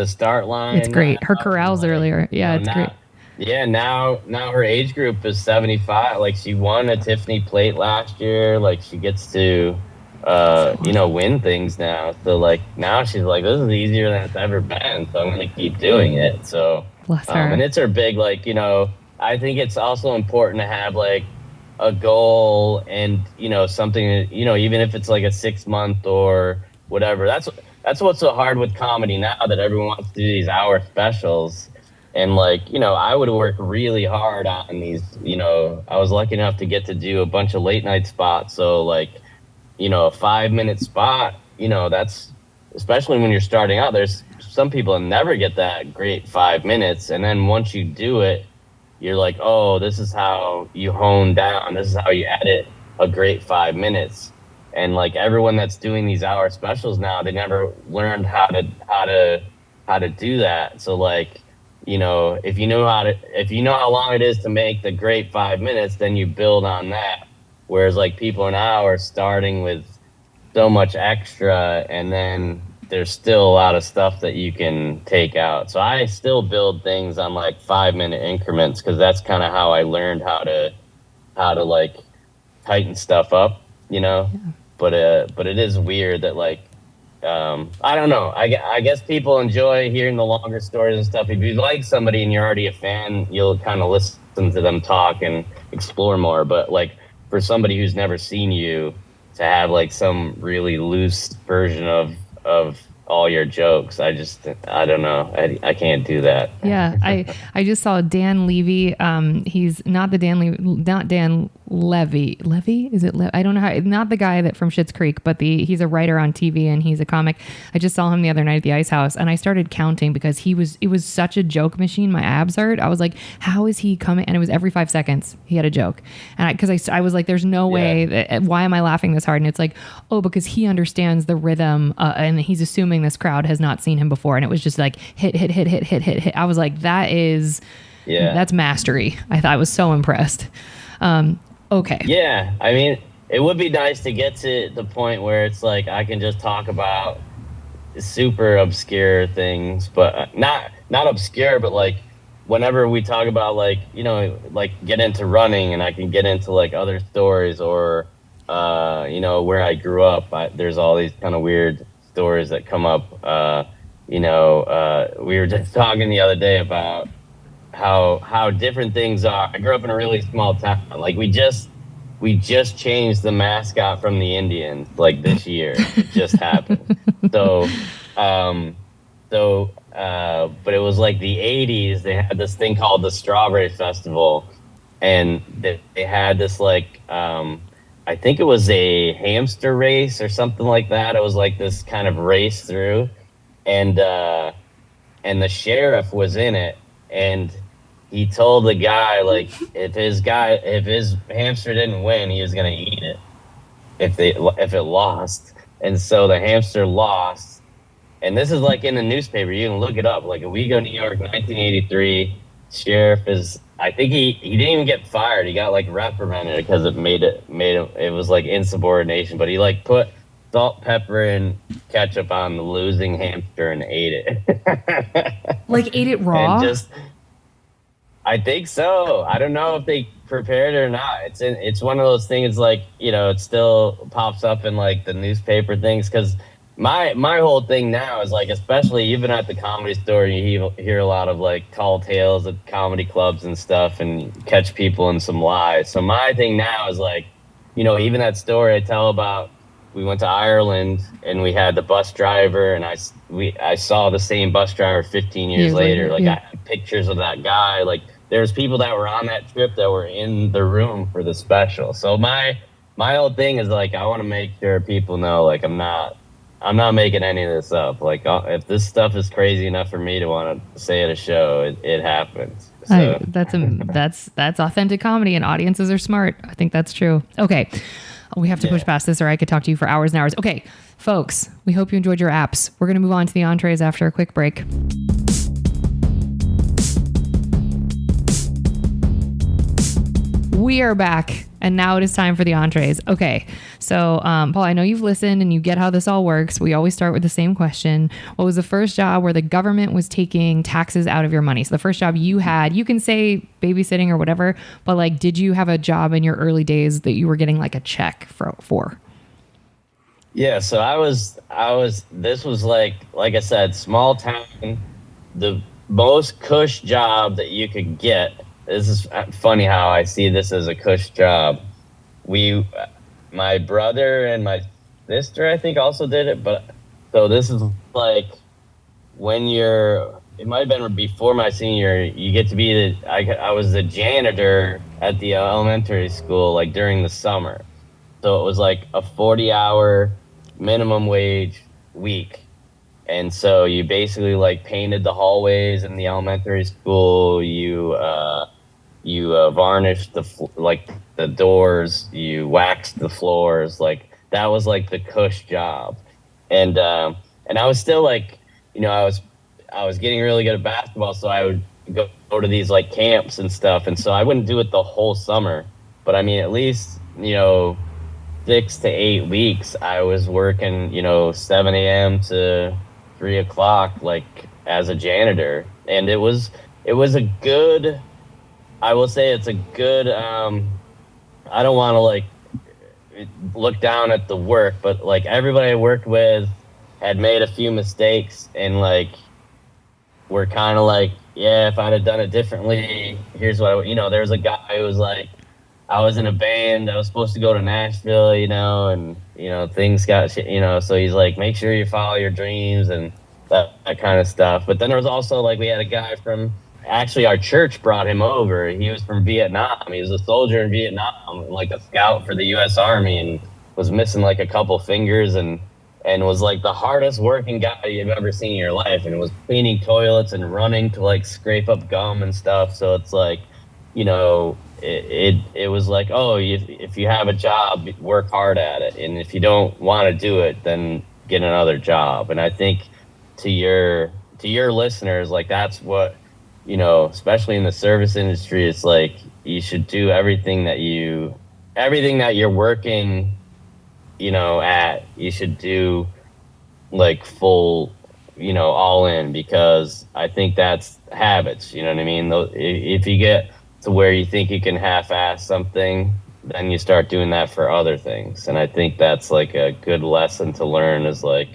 start
It's
line now,
great. Her
and
corrals
like
earlier. Yeah, it's great.
now, yeah, now her age group is 75. Like she won a Tiffany plate last year. Like she gets to win things now. So like now she's like, this is easier than it's ever been. So I'm gonna keep doing it. So
Bless
and
her.
it's her big, like, I think it's also important to have like a goal, and something that, even if it's like a 6 month or whatever. That's what's so hard with comedy now, that everyone wants to do these hour specials. And like, I would work really hard on these. I was lucky enough to get to do a bunch of late night spots. So like, a 5 minute spot, that's, especially when you're starting out, there's some people that never get that great 5 minutes. And then once you do it, you're like, oh, this is how you hone down. This is how you edit a great 5 minutes. And like everyone that's doing these hour specials now, they never learned how to do that. So like, if you know how long it is to make the great 5 minutes, then you build on that. Whereas like people now are starting with so much extra, and then there's still a lot of stuff that you can take out. So I still build things on like 5 minute increments, because that's kind of how I learned how to like tighten stuff up, you know. But it is weird that like, I don't know. I guess people enjoy hearing the longer stories and stuff. If you like somebody and you're already a fan, you'll kind of listen to them talk and explore more. But like for somebody who's never seen you, to have like some really loose version of all your jokes, I don't know. I can't do that.
Yeah, I just saw Dan Levy. He's not the not Dan Levy. Levy, is it? I don't know how. Not the guy that from Schitt's Creek, but he's a writer on TV and he's a comic. I just saw him the other night at the Ice House, and I started counting because it was such a joke machine. My abs hurt. I was like, how is he coming? And it was every 5 seconds he had a joke, and because I was like, there's no way. Why am I laughing this hard? And it's like, oh, because he understands the rhythm, and he's assuming this crowd has not seen him before, and it was just like hit, hit, hit, hit, hit, hit, hit. I was like,
Yeah.
that's mastery. I was so impressed. Okay.
Yeah, I mean, it would be nice to get to the point where it's like I can just talk about super obscure things, but not obscure, but like whenever we talk about like, like get into running, and I can get into like other stories, or where I grew up. There's all these kind of weird stories that come up. We were just talking the other day about how different things are. I grew up in a really small town. Like we just changed the mascot from the Indians like this year. It just happened. So but it was like the 80s. They had this thing called the Strawberry Festival, and they had this like I think it was a hamster race or something like that. It was like this kind of race through, and the sheriff was in it, and he told the guy like if his hamster didn't win, he was gonna eat it if it lost, and so the hamster lost. And this is like in the newspaper. You can look it up. Like Owego, New York, 1983. Sheriff is. I think he didn't even get fired. He got like reprimanded because it was like insubordination. But he like put salt, pepper, and ketchup on the losing hamster and ate it.
Like ate it raw?
And just, I think so. I don't know if they prepared it or not. It's one of those things like, it still pops up in like the newspaper things because my whole thing now is like, especially even at the Comedy Store, you hear a lot of like tall tales at comedy clubs and stuff and catch people in some lies. So my thing now is like, even that story I tell about, we went to Ireland and we had the bus driver, and I saw the same bus driver 15 years later. Like I had pictures of that guy. Like there's people that were on that trip that were in the room for the special. So my whole thing is like, I want to make sure people know, like, I'm not making any of this up. Like if this stuff is crazy enough for me to want to say at a show, it happens. So.
That's authentic comedy, and audiences are smart. I think that's true. Okay. We have to push past this or I could talk to you for hours and hours. Okay, folks, we hope you enjoyed your apps. We're going to move on to the entrees after a quick break. We are back, and now it is time for the entrees. Okay, so Paul, I know you've listened and you get how this all works. We always start with the same question. What was the first job where the government was taking taxes out of your money? So the first job you had, you can say babysitting or whatever, but like, did you have a job in your early days that you were getting like a check for?
Yeah, so this was like I said, small town, the most cush job that you could get. This is funny how I see this as a cush job. My brother and my sister, I think, also did it. But so this is like when it might have been before my senior year, you get to be I was the janitor at the elementary school, like during the summer. So it was like a 40-hour minimum wage week. And so you basically like painted the hallways in the elementary school. You varnished the doors. You waxed the floors. Like that was like the cush job. And I was still like, I was getting really good at basketball, so I would go to these like camps and stuff. And so I wouldn't do it the whole summer, but I mean at least 6 to 8 weeks I was working 7 a.m. to 3 o'clock, like as a janitor. And it was a good, I will say it's a good, I don't want to like look down at the work, but like everybody I worked with had made a few mistakes and like we're kind of like, yeah, if I'd have done it differently, here's what there was a guy who was like, I was in a band, I was supposed to go to Nashville, and things got so he's like, make sure you follow your dreams and that kind of stuff. But then there was also like, we had a guy from, actually our church brought him over. He was from Vietnam. He was a soldier in Vietnam, like a scout for the U.S. Army, and was missing like a couple fingers and was like the hardest working guy you've ever seen in your life, and was cleaning toilets and running to like scrape up gum and stuff. So it's like, it was like, oh, if you have a job, work hard at it, and if you don't want to do it, then get another job. And I think to your listeners, like that's what, especially in the service industry, it's like you should do everything that you're working, at, you should do like full, all in, because I think that's habits, you know what I mean? If you get to where you think you can half-ass something, then you start doing that for other things. And I think that's like a good lesson to learn, is like,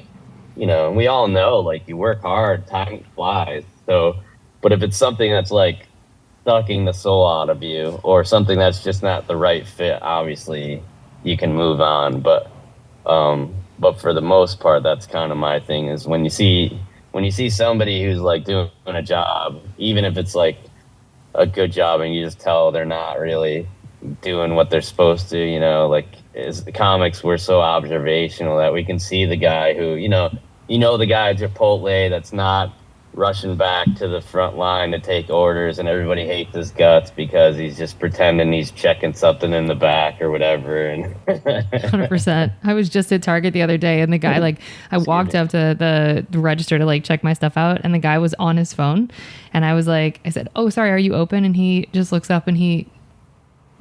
we all know, like, you work hard, time flies. So, but if it's something that's like sucking the soul out of you, or something that's just not the right fit, obviously you can move on. But for the most part, that's kind of my thing, is when you see somebody who's like doing a job, even if it's like a good job, and you just tell they're not really doing what they're supposed to. Like the comics were so observational that we can see the guy who the guy at Chipotle that's not rushing back to the front line to take orders, and everybody hates his guts because he's just pretending he's checking something in the back or whatever. And
100%. I was just at Target the other day, and the guy, like, I walked up to the register to like check my stuff out, and the guy was on his phone, and I said, "Oh, sorry, are you open?" And he just looks up, and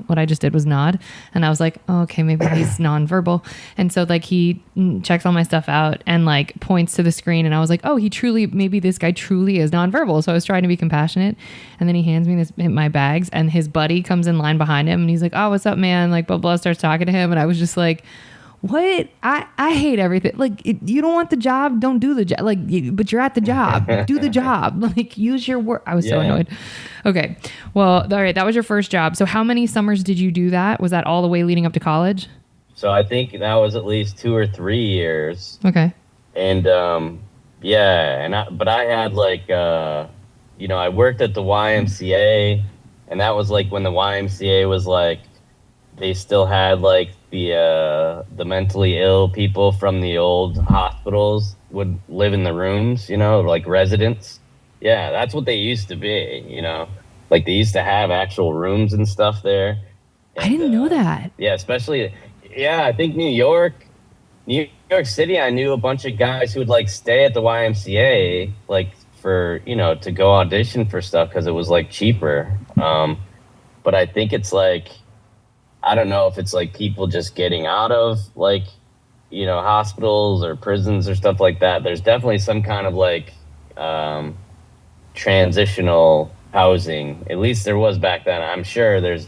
what I just did was nod. And I was like, oh, okay, maybe he's nonverbal. And so like he checks all my stuff out and like points to the screen. And I was like, oh, maybe this guy truly is nonverbal. So I was trying to be compassionate. And then he hands me my bags, and his buddy comes in line behind him, and he's like, oh, what's up, man? Like blah, blah, starts talking to him. And I was just like, what? I hate everything. Like, you don't want the job, don't do the job. Like, but you're at the job, do the job. Like, use your work. I was so annoyed. Okay, well, all right, that was your first job. So how many summers did you do that? Was that all the way leading up to college?
So I think that was at least 2 or 3 years.
Okay.
And but I had like I worked at the YMCA, and that was like when the YMCA was like, they still had like the mentally ill people from the old hospitals would live in the rooms, like residents. Yeah, that's what they used to be, like they used to have actual rooms and stuff there. And,
I didn't know that.
Yeah, especially, I think New York City, I knew a bunch of guys who would like stay at the YMCA, like for, to go audition for stuff because it was like cheaper. But I think it's like, I don't know if it's like people just getting out of like, hospitals or prisons or stuff like that. There's definitely some kind of like transitional housing. At least there was back then. I'm sure there's,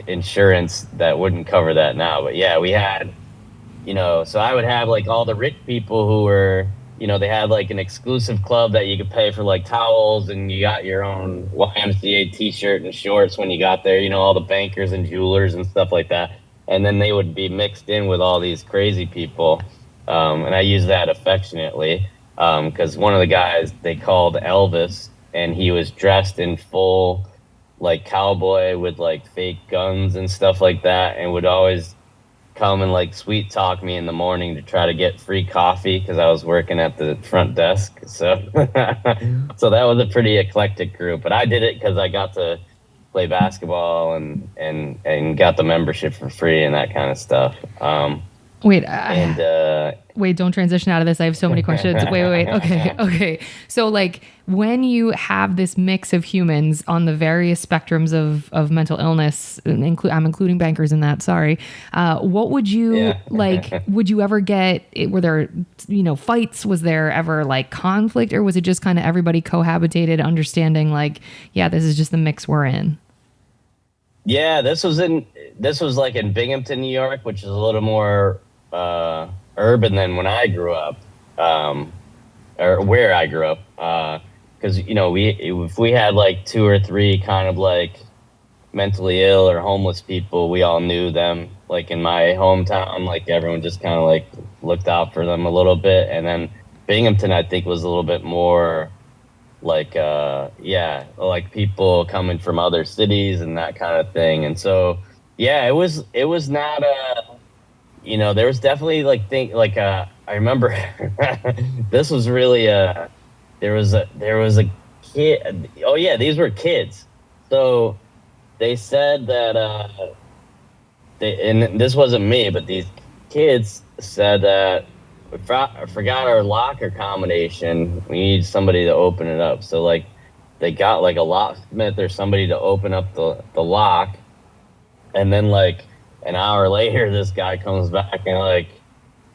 insurance that wouldn't cover that now. But yeah, we had, so I would have like all the rich people who were, they had like an exclusive club that you could pay for like towels, and you got your own YMCA t-shirt and shorts when you got there, all the bankers and jewelers and stuff like that. And then they would be mixed in with all these crazy people. And I use that affectionately because one of the guys they called Elvis, and he was dressed in full like cowboy with like fake guns and stuff like that, and would always come and like sweet talk me in the morning to try to get free coffee because I was working at the front desk. So so that was a pretty eclectic group, but I did it because I got to play basketball and got the membership for free and that kind of stuff.
Wait, don't transition out of this. I have so many questions. Wait. Okay. So like when you have this mix of humans on the various spectrums of mental illness, I'm including bankers in that, sorry. What would you like, would you ever were there, fights? Was there ever like conflict, or was it just kind of everybody cohabitated, understanding like, yeah, this is just the mix we're in?
Yeah, this was like in Binghamton, New York, which is a little more urban than when I grew up, or where I grew up. Because if we had like 2 or 3 kind of like mentally ill or homeless people, we all knew them. Like in my hometown, like everyone just kind of like looked out for them a little bit. And then Binghamton, I think, was a little bit more like like people coming from other cities and that kind of thing. And so it was not there was definitely I remember this was really there was a kid. Oh yeah, these were kids. So they said that and this wasn't me, but these kids said that we forgot our locker combination. We need somebody to open it up. So like they got like a locksmith or somebody to open up the lock, and then like an hour later, this guy comes back and like,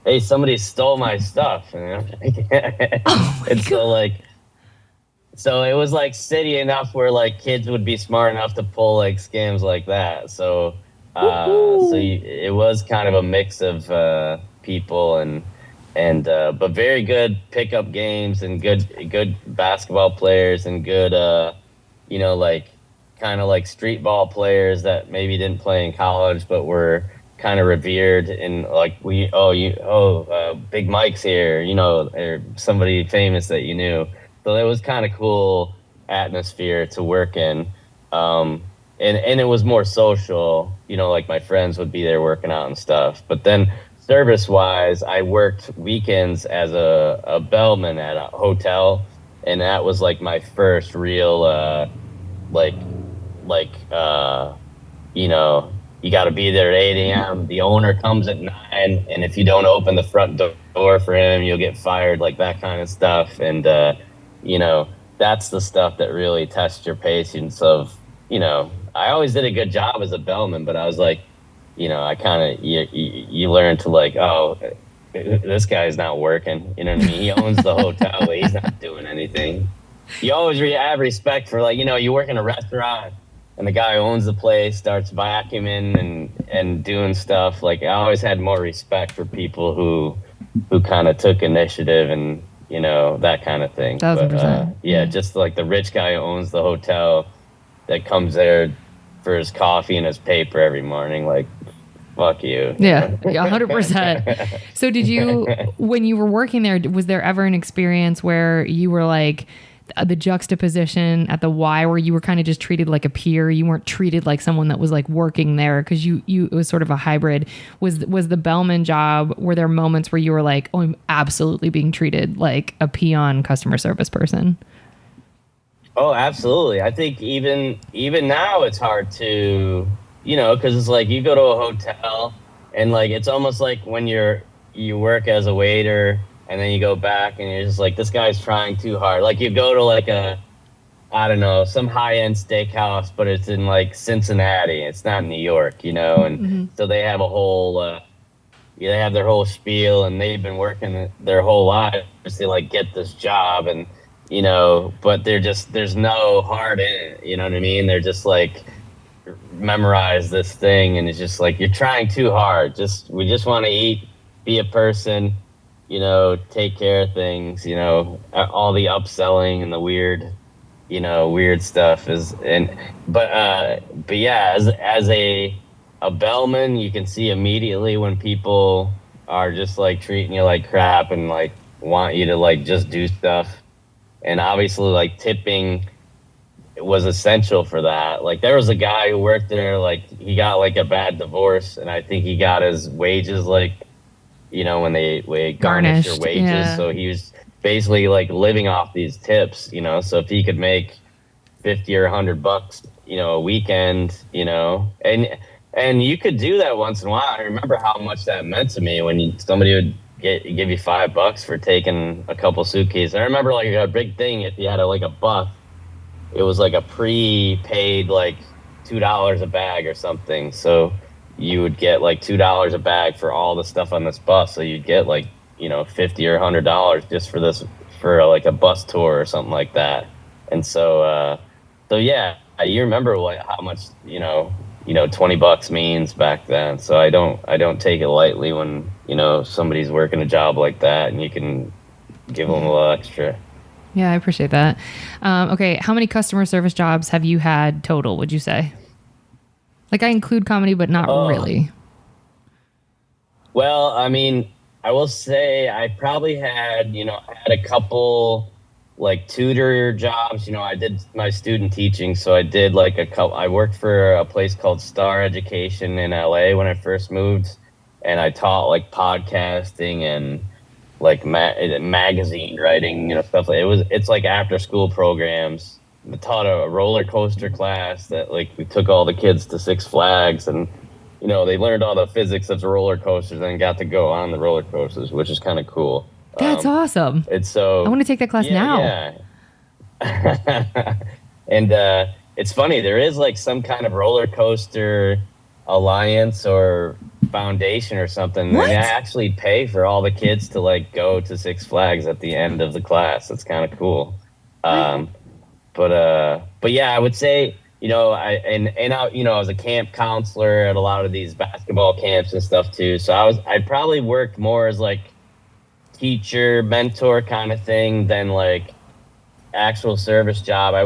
hey, somebody stole my stuff. And so it was like city enough where like kids would be smart enough to pull like scams like that. So it was kind of a mix of people and but very good pickup games and good basketball players and good like kind of like street ball players that maybe didn't play in college but were kind of revered in like Big Mike's here, or somebody famous that you knew. So it was kind of cool atmosphere to work in. And it was more social, like my friends would be there working out and stuff. But then service wise, I worked weekends as a bellman at a hotel, and that was like my first real like like you know, you got to be there at 8 a.m. The owner comes at 9, and if you don't open the front door for him, you'll get fired, like that kind of stuff. And, you know, that's the stuff that really tests your patience of, I always did a good job as a bellman, but I was like, I kind of, you learn to like, oh, this guy's not working. You know what I mean? He owns the hotel, but he's not doing anything. You always have respect for, like, you work in a restaurant and the guy who owns the place starts vacuuming and doing stuff. Like, I always had more respect for people who kind of took initiative and, that kind of thing.
1,000%.
Yeah, just like the rich guy who owns the hotel that comes there for his coffee and his paper every morning, like, fuck you.
Yeah, 100%. So did you, when you were working there, was there ever an experience where you were like, the juxtaposition at the Y where you were kind of just treated like a peer? You weren't treated like someone that was like working there, because it was sort of a hybrid. Was the bellman job, were there moments where you were like, oh, I'm absolutely being treated like a peon customer service person?
Oh, absolutely. I think even now it's hard to, because it's like you go to a hotel and like it's almost like when you work as a waiter and then you go back and you're just like, this guy's trying too hard. Like you go to like I don't know, some high-end steakhouse, but it's in like Cincinnati. It's not New York, and so they have a whole, they have their whole spiel, and they've been working their whole lives to like get this job, and but there's no heart in it. You know what I mean? They're just like, memorize this thing, and it's just like, you're trying too hard. We just want to eat, be a person, take care of things, all the upselling and the weird stuff but yeah, as a bellman, you can see immediately when people are just like treating you like crap and like want you to like just do stuff. And obviously like tipping was essential for that. Like there was a guy who worked there, like he got like a bad divorce, and I think he got his wages like, when they garnish your wages. Yeah. So he was basically like living off these tips, so if he could make 50 or $100, a weekend, and you could do that once in a while. I remember how much that meant to me when somebody would give you $5 for taking a couple suitcases. I remember like a big thing, if you had a bus, it was like a prepaid like $2 a bag or something. So you would get like $2 a bag for all the stuff on this bus. So you'd get like, $50 or $100 just for like a bus tour or something like that. And so yeah, you remember how much, $20 means back then. So I don't take it lightly when, somebody's working a job like that and you can give them a little extra.
Yeah, I appreciate that. Okay. How many customer service jobs have you had total, would you say? Like, I include comedy, but not really.
Well, I mean, I will say I probably had, I had a couple like tutor jobs. I did my student teaching. So I did like I worked for a place called Star Education in LA when I first moved. And I taught like podcasting and like magazine writing, stuff. It's like after school programs. I taught a roller coaster class that like we took all the kids to Six Flags, and they learned all the physics of the roller coasters and got to go on the roller coasters, which is kind of cool.
That's awesome.
It's so
I want to take that class now.
Yeah. And it's funny, there is like some kind of roller coaster alliance or foundation or something.
What?
They actually pay for all the kids to like go to Six Flags at the end of the class. It's kind of cool. But yeah, I would say, I was a camp counselor at a lot of these basketball camps and stuff too. So I probably worked more as like teacher, mentor kind of thing than like actual service job. I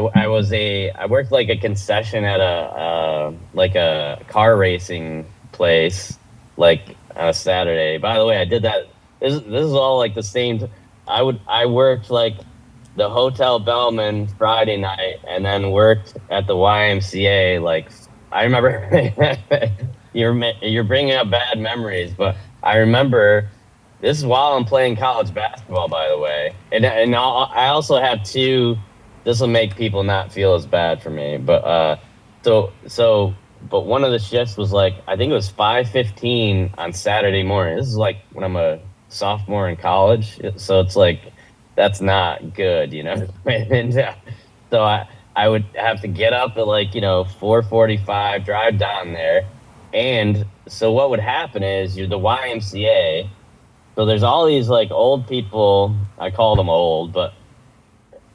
worked like a concession at a car racing place, like on a Saturday. By the way, I did that. This is all like the same. I worked like the Hotel Bellman Friday night, and then worked at the YMCA. Like I remember, you're bringing up bad memories, but I remember this is while I'm playing college basketball, by the way, and I also have two. This will make people not feel as bad for me, but but one of the shifts was like I think it was 5:15 on Saturday morning. This is like when I'm a sophomore in college, so it's like that's not good, you know. And so I would have to get up at like 4:45, drive down there, and so what would happen is you're the YMCA, so there's all these like old people. I call them old, but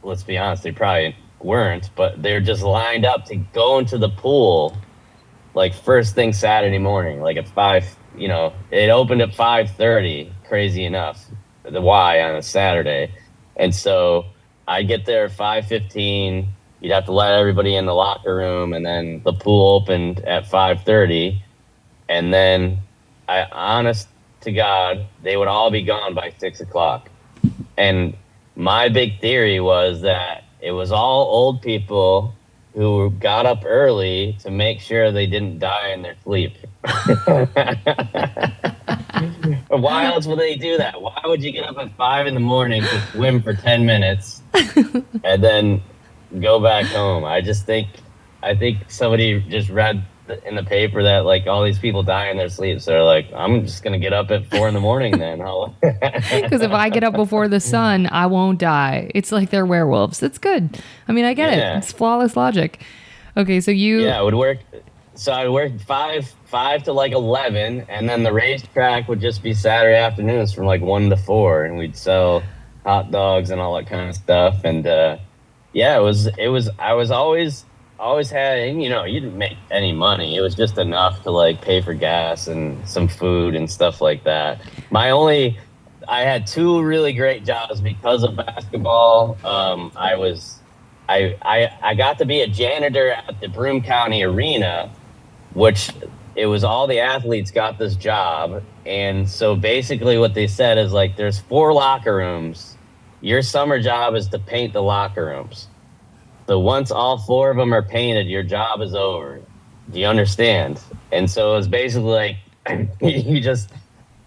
let's be honest, they probably weren't, but they're just lined up to go into the pool like first thing Saturday morning, like at 5, it opened at 5:30, crazy enough, the Y on a Saturday. And so I get there at 5:15, you'd have to let everybody in the locker room, and then the pool opened at 5:30, and then honest to God, they would all be gone by 6 o'clock. And my big theory was that it was all old people who got up early to make sure they didn't die in their sleep. Why else would they do that? Why would you get up at 5 in the morning to swim for 10 minutes and then go back home? I think somebody just read in the paper that like all these people die in their sleep. So they're like, I'm just going to get up at 4 in the morning then.
Because if I get up before the sun, I won't die. It's like they're werewolves. It's good. I mean, I get it. It's flawless logic. Okay, so
Yeah, it would work. So I would work 5 to like 11, and then the racetrack would just be Saturday afternoons from like 1 to 4, and we'd sell hot dogs and all that kind of stuff. And yeah, I was always had, and you didn't make any money. It was just enough to like pay for gas and some food and stuff like that. I had two really great jobs because of basketball. I got to be a janitor at the Broome County Arena, which it was all the athletes got this job. And so basically what they said is like, there's 4 locker rooms. Your summer job is to paint the locker rooms. So once all 4 of them are painted, your job is over. Do you understand? And so it was basically like you just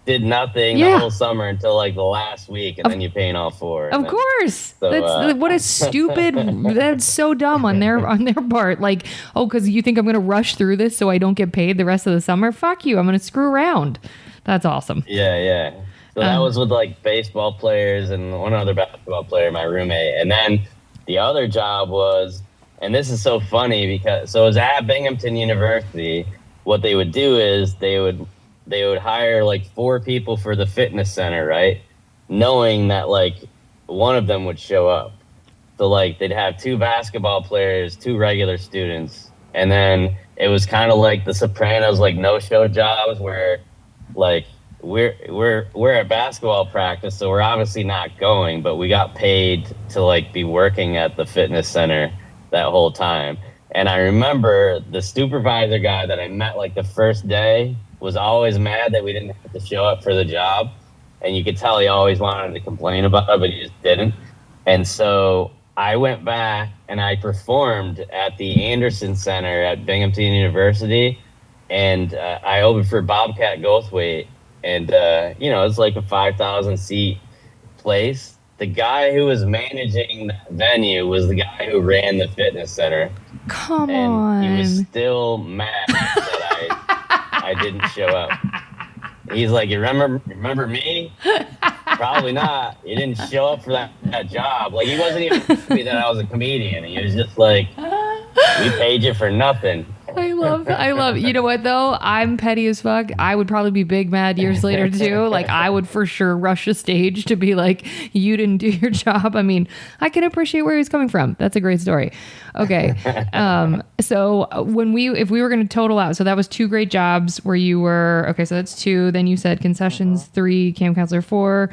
did nothing the whole summer until like the last week, and then you paint all 4.
Of course. So, that's what a stupid. That's so dumb on their part. Like, oh, because you think I'm going to rush through this so I don't get paid the rest of the summer? Fuck you. I'm going to screw around. That's awesome.
Yeah. So that was with like baseball players and one other basketball player, my roommate, and then. The other job was, and this is so funny because, so it was at Binghamton University. What they would do is they would hire like 4 people for the fitness center, right? Knowing that like one of them would show up. So like they'd have 2 basketball players, 2 regular students. And then it was kind of like the Sopranos, like no-show jobs where like, we're at basketball practice, so we're obviously not going, but we got paid to like be working at the fitness center that whole time. And I remember the supervisor guy that I met like the first day was always mad that we didn't have to show up for the job, and you could tell he always wanted to complain about it, but he just didn't. And so I went back and I performed at the Anderson Center at Binghamton University, and I opened for Bobcat Goldthwait. And, it's like a 5,000 seat place. The guy who was managing that venue was the guy who ran the fitness center.
Come on.
He was still mad that I didn't show up. He's like, you remember me? Probably not. You didn't show up for that job. Like, he wasn't even happy that I was a comedian. He was just like, we paid you for nothing.
I love. You know what though? I'm petty as fuck. I would probably be big mad years later too. Like I would for sure rush a stage to be like, you didn't do your job. I mean, I can appreciate where he's coming from. That's a great story. Okay. So if we were going to total out, so that was 2 great jobs where you were, okay, so that's 2. Then you said concessions 3, camp counselor 4,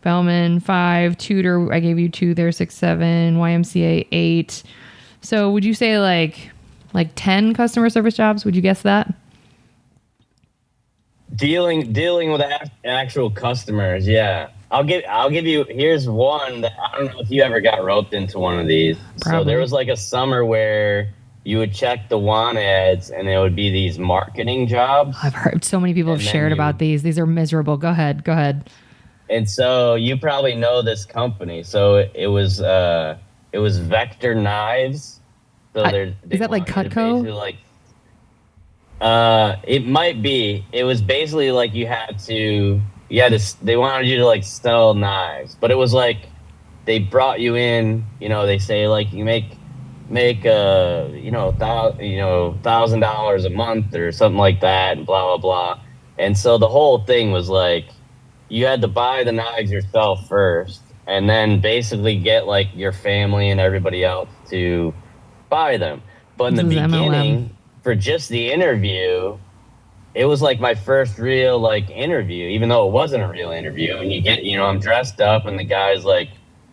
Bellman 5, tutor. I gave you 2 there, 6, 7, YMCA 8. So would you say like 10 customer service jobs? Would you guess that?
Dealing with actual customers, yeah. I'll give you. Here's one that I don't know if you ever got roped into one of these. So
Probably.
there was like a summer where you would check the want ads, and it would be these marketing jobs.
I've heard so many people have
And then
shared
you
about these. These are miserable. Go ahead. Go ahead.
And so you probably know this company. So it was Vector Knives. So they
Is that like
want you to basically
Cutco?
like it might be. It was basically like they wanted you to like sell knives, but it was like they brought you in. They say like you make $1,000 a month or something like that, and blah blah blah. And so the whole thing was like you had to buy the knives yourself first, and then basically get like your family and everybody else to buy them. But in
This
the
is MLM.
beginning, for just the interview, it was like my first real like interview, even though it wasn't a real interview. And I'm dressed up, and the guy's like,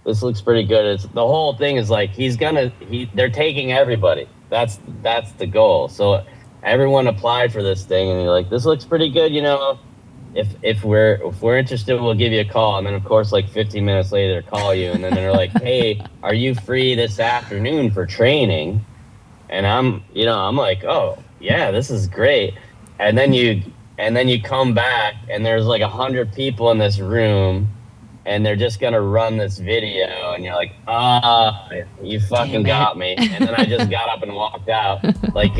"This looks pretty good." It's the whole thing is like they're taking everybody. That's the goal. So everyone applied for this thing, and they're like, "This looks pretty good." If we're interested, we'll give you a call. And then of course, like 15 minutes later, call you, and then they're like, "Hey, are you free this afternoon for training?" And I'm like, "Oh yeah, this is great." And then you come back, and there's like 100 people in this room, and they're just gonna run this video, and you're like, you fucking
Damn it.
got me. And then I just got up and walked out. Like,